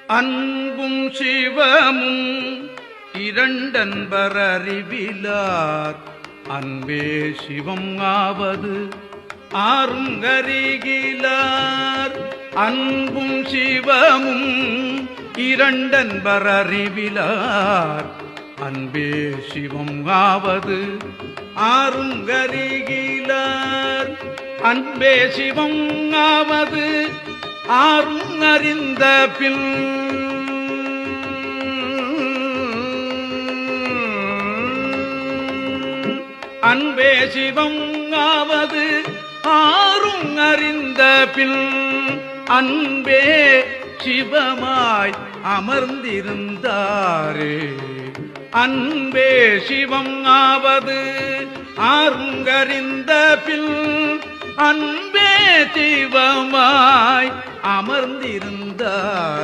அன்பும் சிவமும் இரண்டன்பர் அறிவிலார் அன்பே சிவம் ஆவது ஆறுங்கரிகிலார். அன்பும் சிவமும் இரண்டன்பர் அறிவிலார் அன்பே சிவம் ஆவது ஆறுங்கரிகிலார். அன்பே சிவம் ஆவது ஆறும் அறிந்த பின் அன்பே சிவம் ஆவது ஆறும் அறிந்த பின் அன்பே சிவமாய் அமர்ந்திருந்தாரே. அன்பே சிவம் ஆவது ஆறுங்கறிந்த பின் அன்பே சிவமாய் அமர்ந்திருந்தார்.